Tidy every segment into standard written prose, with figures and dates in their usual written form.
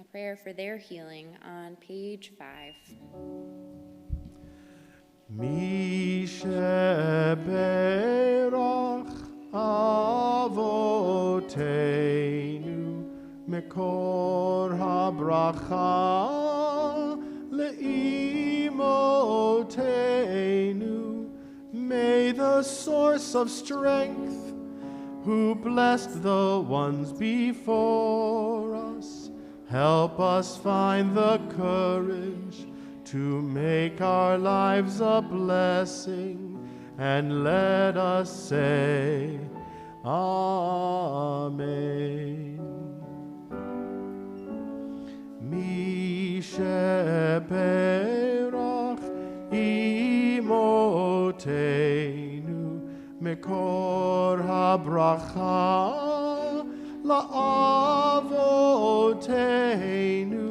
a prayer for their healing on page 5. Mi sheberach avoteinu mekor habracha leimotenu. May the source of strength, who blessed the ones before us, help us find the courage to make our lives a blessing, and let us say, Amen. Mi sheberach imotenu mekor habracha la'avotenu.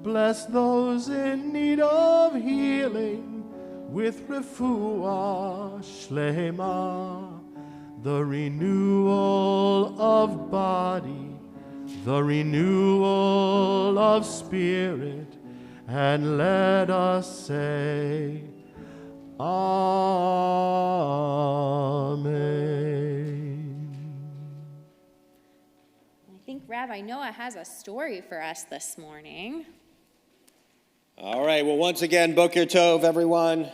Bless those in need of healing with refuah shlema, the renewal of body, the renewal of spirit, and let us say, Amen. I think Rabbi Noah has a story for us this morning. All right, well, once again, Boker Tov, everyone.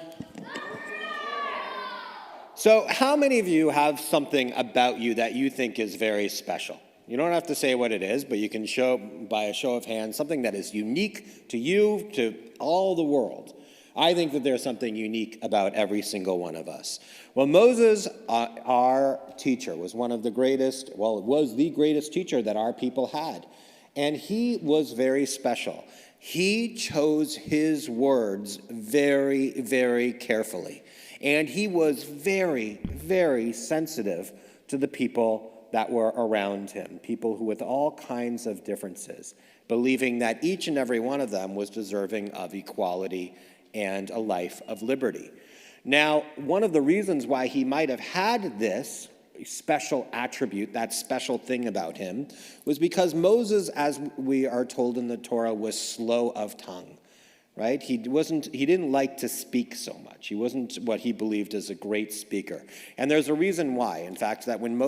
So how many of you have something about you that you think is very special? You don't have to say what it is, but you can show by a show of hands something that is unique to you, to all the world. I think that there's something unique about every single one of us. Well, Moses, our teacher, was one of the greatest, well, it was the greatest teacher that our people had. And he was very special. He chose his words very, very carefully. And he was very, very sensitive to the people that were around him, people who with all kinds of differences, believing that each and every one of them was deserving of equality and a life of liberty. Now, one of the reasons why he might have had this special attribute, that special thing about him, was because Moses, as we are told in the Torah, was slow of tongue, right? He didn't like to speak so much. He wasn't what he believed as a great speaker. And there's a reason why. In fact, that when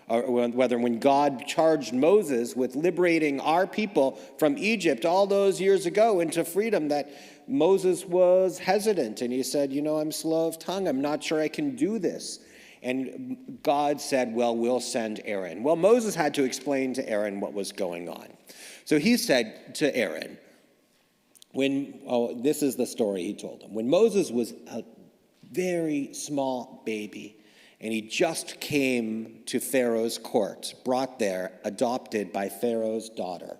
when God charged Moses with liberating our people from Egypt all those years ago into freedom, that Moses was hesitant. And he said, I'm slow of tongue. I'm not sure I can do this. And God said, well, we'll send Aaron. Well, Moses had to explain to Aaron what was going on. So he said to Aaron, this is the story he told him. When Moses was a very small baby, and he just came to Pharaoh's court, brought there, adopted by Pharaoh's daughter,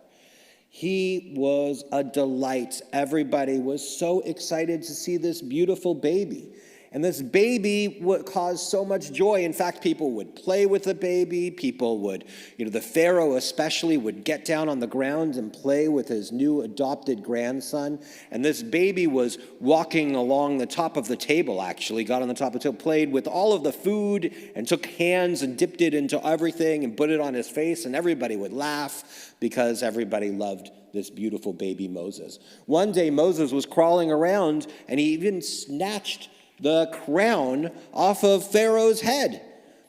he was a delight. Everybody was so excited to see this beautiful baby. And this baby would cause so much joy. In fact, people would play with the baby. People would, the Pharaoh especially would get down on the ground and play with his new adopted grandson. And this baby was walking along the top of the table, actually, got on the top of the table, played with all of the food and took hands and dipped it into everything and put it on his face. And everybody would laugh because everybody loved this beautiful baby Moses. One day, Moses was crawling around and he even snatched the crown off of Pharaoh's head.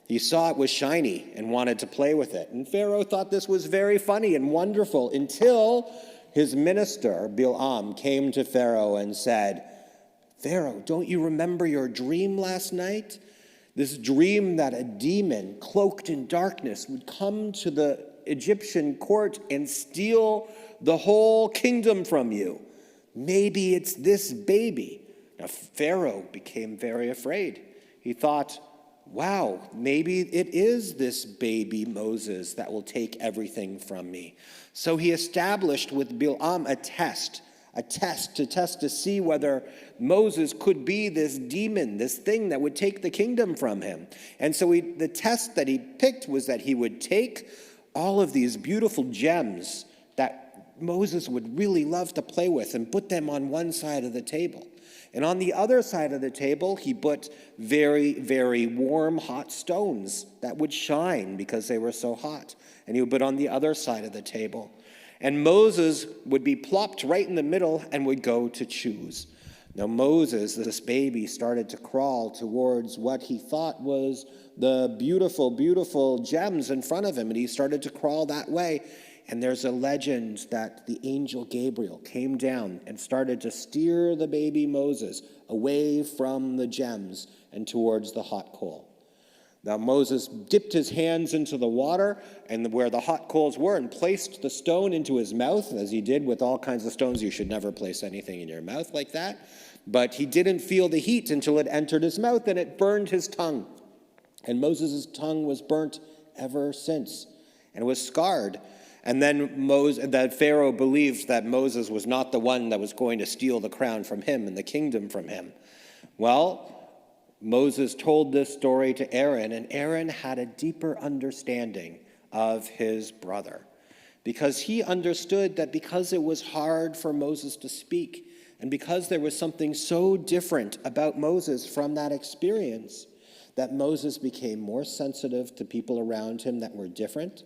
He saw it was shiny and wanted to play with it. And Pharaoh thought this was very funny and wonderful until his minister, Bilam, came to Pharaoh and said, Pharaoh, don't you remember your dream last night? This dream that a demon cloaked in darkness would come to the Egyptian court and steal the whole kingdom from you. Maybe it's this baby. Now, Pharaoh became very afraid. He thought, wow, maybe it is this baby Moses that will take everything from me. So he established with Bilam a test to see whether Moses could be this demon, this thing that would take the kingdom from him. And so the test that he picked was that he would take all of these beautiful gems that Moses would really love to play with and put them on one side of the table. And on the other side of the table, he put very, very warm, hot stones that would shine because they were so hot. And he would put on the other side of the table. And Moses would be plopped right in the middle and would go to choose. Now Moses, this baby, started to crawl towards what he thought was the beautiful, beautiful gems in front of him, and he started to crawl that way. And there's a legend that the angel Gabriel came down and started to steer the baby Moses away from the gems and towards the hot coal. Now Moses dipped his hands into the water and where the hot coals were and placed the stone into his mouth, as he did with all kinds of stones. You should never place anything in your mouth like that. But he didn't feel the heat until it entered his mouth and it burned his tongue. And Moses' tongue was burnt ever since and was scarred. And then that Pharaoh believed that Moses was not the one that was going to steal the crown from him and the kingdom from him. Well, Moses told this story to Aaron, and Aaron had a deeper understanding of his brother because he understood that because it was hard for Moses to speak and because there was something so different about Moses from that experience, that Moses became more sensitive to people around him that were different,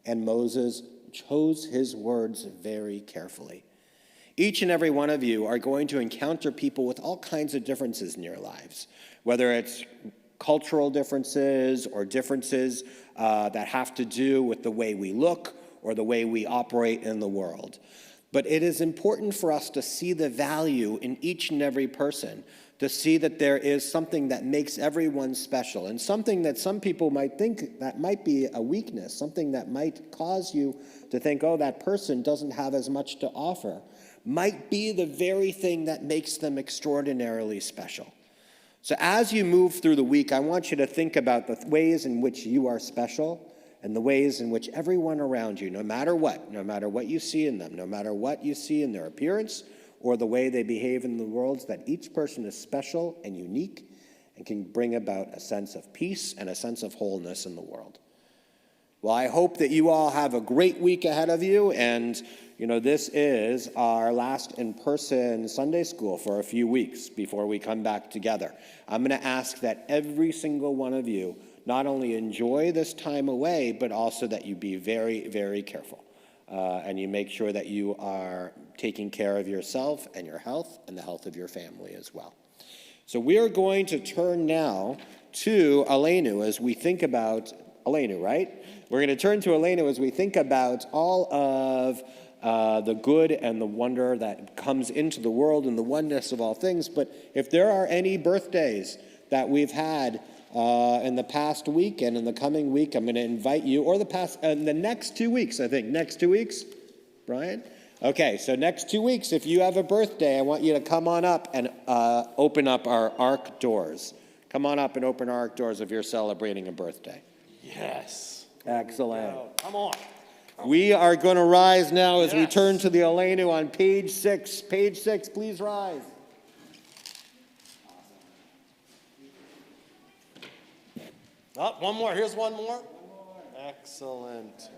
and Moses chose his words very carefully. Each and every one of you are going to encounter people with all kinds of differences in your lives, whether it's cultural differences or differences that have to do with the way we look or the way we operate in the world. But it is important for us to see the value in each and every person, to see that there is something that makes everyone special, and something that some people might think that might be a weakness, something that might cause you to think, oh, that person doesn't have as much to offer, might be the very thing that makes them extraordinarily special. So as you move through the week, I want you to think about the ways in which you are special and the ways in which everyone around you, no matter what you see in them, no matter what you see in their appearance or the way they behave in the world, that each person is special and unique and can bring about a sense of peace and a sense of wholeness in the world. Well, I hope that you all have a great week ahead of you, and this is our last in-person Sunday school for a few weeks before we come back together. I'm going to ask that every single one of you not only enjoy this time away, but also that you be very, very careful. And you make sure that you are taking care of yourself and your health and the health of your family as well. So we are going to turn now to Aleinu as we think about Aleinu, right? We're going to turn to Aleinu as we think about all of the good and the wonder that comes into the world and the oneness of all things. But if there are any birthdays that we've had in the past week and in the coming week, I'm going to invite you, or the next 2 weeks, I think. Next 2 weeks, Brian? Okay, so next 2 weeks, if you have a birthday, I want you to come on up and open up our Ark doors. Come on up and open our Ark doors if you're celebrating a birthday. Yes. Excellent. Come on. We are going to rise now as we turn to the Aleinu on page 6. Page 6, please rise. Oh, one more. Here's one more. Excellent.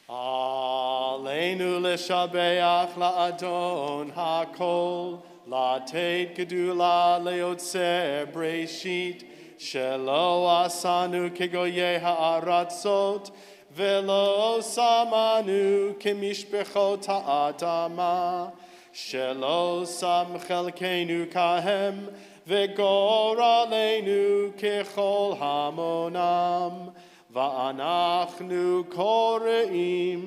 Aleinu l'shabeach la'adon ha'kol, la'tet gedula le'yotzer breshit, shelo asanu kegoyei ha'aratzot, velo samanu kemishbechot ha'adama, shelo sam chelkenu kahem, vegor aleinu kechol hamonam. Va'anachnu koreim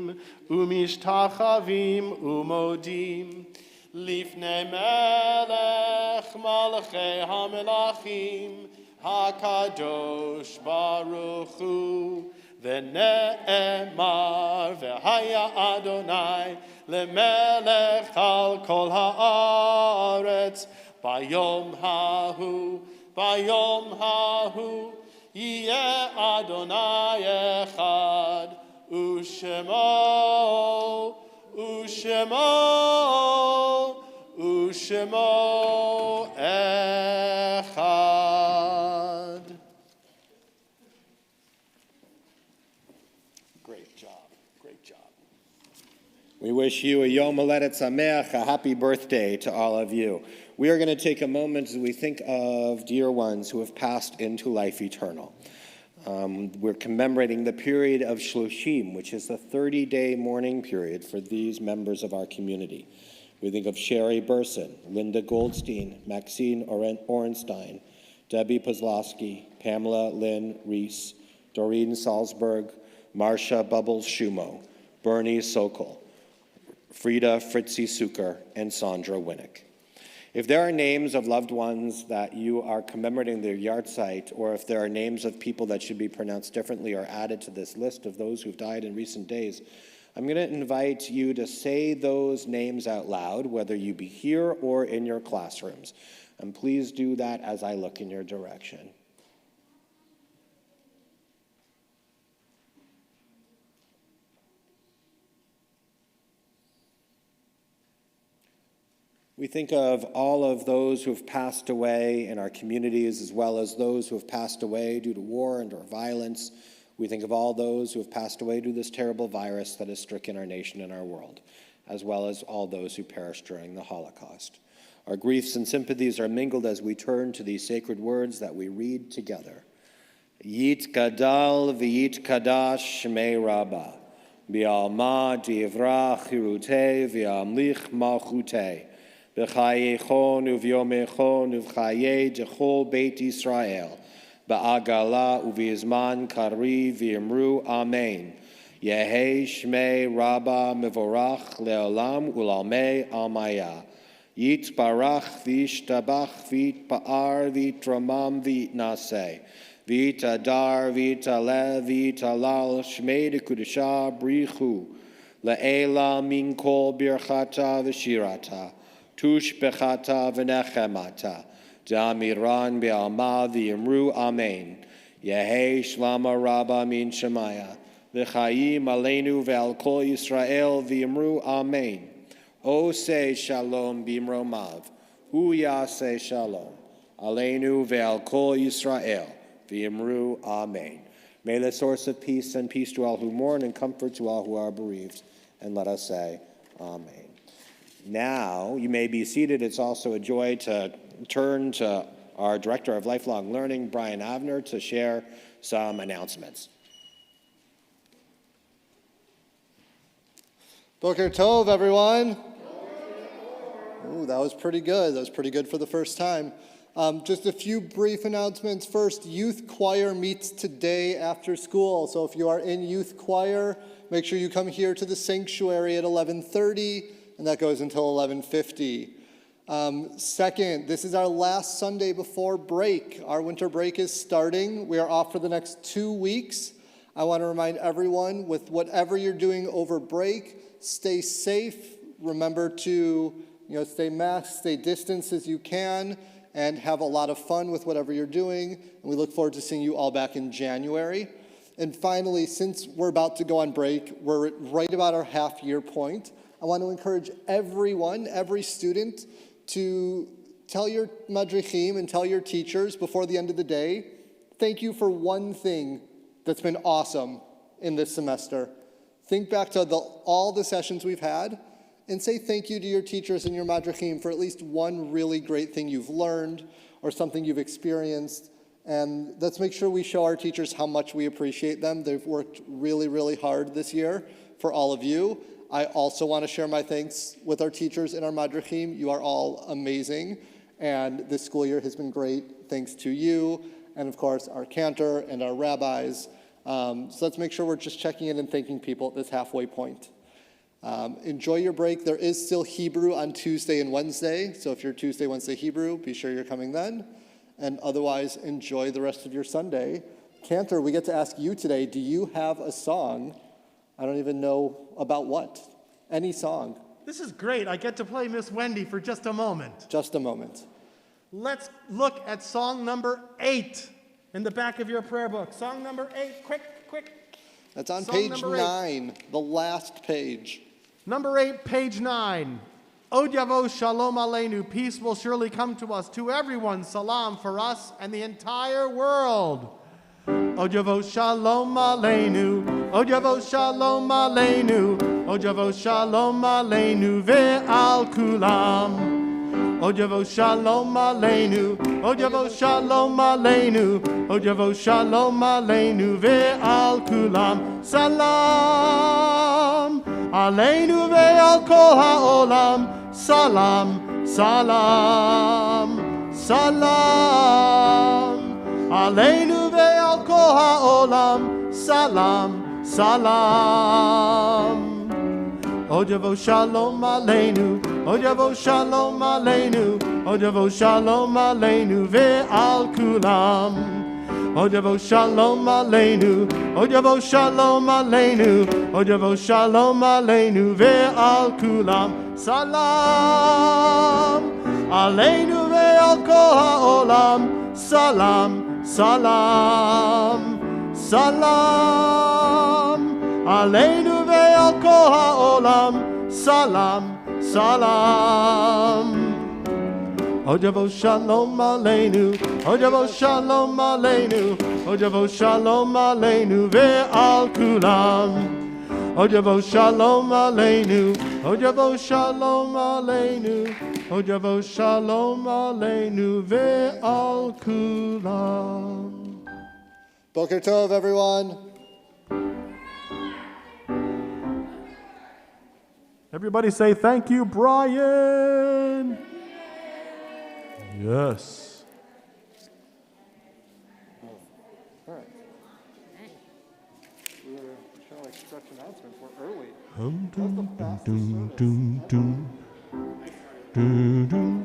umishtachavim umodim lifnei melech malachei hamelachim hakadosh baruch hu v'ne'emar v'haya Adonai lemelech al kol haaretz bayom hahu Yeh Adonai echad, u'shemo echad. Great job. We wish you a Yom Haledet Sameach, a happy birthday to all of you. We are going to take a moment as we think of dear ones who have passed into life eternal. We're commemorating the period of Shloshim, which is the 30-day mourning period for these members of our community. We think of Sherry Burson, Linda Goldstein, Maxine Orenstein, Debbie Pozlowski, Pamela Lynn Reese, Doreen Salzberg, Marcia Bubbles Shumo, Bernie Sokol, Frida Fritzy Suker, and Sandra Winnick. If there are names of loved ones that you are commemorating their yahrzeit, or if there are names of people that should be pronounced differently or added to this list of those who've died in recent days, I'm going to invite you to say those names out loud, whether you be here or in your classrooms. And please do that as I look in your direction. We think of all of those who have passed away in our communities, as well as those who have passed away due to war and or violence. We think of all those who have passed away due to this terrible virus that has stricken our nation and our world, as well as all those who perished during the Holocaust. Our griefs and sympathies are mingled as we turn to these sacred words that we read together. Yit gadal v'yit kadash shmei Rabbah, bi'alma divrach hirutei v'amlich malchutei, b'chayechon uv'yomechon uv'chayei dechol Beit Yisrael, ba'agala uv'yizman kari v'yimru Amen. Yehei shmei Rabbah mevorach le'olam u'lalmei almaya. Yit barach v'yishtabach v'yitpa'ar v'yitramam v'yitnaseh. V'yit adar v'yit alev v'yit alal shmei dekudesha brichu. Le'ela min kol birchata v'shirata. Tush bechata v'nechemata. Da'amiran be'alma v'yimru Amen. Yehei shlama Rabbah min shemaya. V'chayim aleinu ve'al kol Yisrael v'yimru Amen. O say shalom bimromav, hu yaseh shalom, aleinu ve'al kol Yisrael, v'yimru amen. May the source of peace send peace to all who mourn and comfort to all who are bereaved. And let us say amen. Now, you may be seated. It's also a joy to turn to our Director of Lifelong Learning, Brian Avner, to share some announcements. Boker Tov, everyone. Ooh, that was pretty good. That was pretty good for the first time. Just a few brief announcements. First, youth choir meets today after school. So if you are in youth choir, make sure you come here to the sanctuary at 11:30, and that goes until 11:50. Second, this is our last Sunday before break. Our winter break is starting. We are off for the next 2 weeks. I want to remind everyone, with whatever you're doing over break, stay safe. Remember to stay masked, stay distanced as you can, and have a lot of fun with whatever you're doing. And we look forward to seeing you all back in January. And finally, since we're about to go on break, we're right about our half-year point. I want to encourage everyone, every student, to tell your madrichim and tell your teachers before the end of the day, thank you for one thing that's been awesome in this semester. Think back to all the sessions we've had, and say thank you to your teachers and your madrichim for at least one really great thing you've learned or something you've experienced. And let's make sure we show our teachers how much we appreciate them. They've worked really, really hard this year for all of you. I also want to share my thanks with our teachers and our madrichim. You are all amazing, and this school year has been great thanks to you, and of course our cantor and our rabbis. So let's make sure we're just checking in and thanking people at this halfway point. Enjoy your break. There is still Hebrew on Tuesday and Wednesday, so if you're Tuesday, Wednesday Hebrew, be sure you're coming then. And otherwise, enjoy the rest of your Sunday. Cantor, we get to ask you today, do you have a song? I don't even know about what. Any song. This is great. I get to play Miss Wendy for just a moment. Just a moment. Let's look at song number 8 in the back of your prayer book. Song number 8, quick. That's on Song page number 9, the last page. Number 8, page 9. Od Yavo Shalom Aleinu, peace will surely come to us, to everyone, salam for us and the entire world. Od Yavo Shalom Aleinu, Od Yavo Shalom Aleinu, Od yavo shalom aleinu ve'al kulam. Od yavo shalom aleinu, od yavo shalom aleinu, od yavo shalom aleinu ve'al kulam. Salam aleinu ve'al kol ha'olam. Salam, salam, salam aleinu ve'al kol ha'olam. Salam, salam. Od yavo shalom aleinu, od yavo shalom aleinu, od yavo shalom aleinu ve'al kulam. Od yavo shalom aleinu, od yavo shalom aleinu, od yavo shalom aleinu ve'al kulam. Salam aleinu ve'al kol ha'olam. Salam, salam, salam aleinu ve'al kol ha'olam. Salam, salam. Od yavo shalom aleinu, od yavo shalom aleinu, od yavo shalom aleinu ve'al kulam. Od yavo shalom aleinu, od yavo shalom aleinu, od yavo shalom aleinu ve'al kulam. Boker Tov, everyone. Everybody say thank you, Brian. Yes. All right. We were trying to stretch announcements. We're early. Dum, That's the dum, fastest dum, service. dum, dum, dum, dum.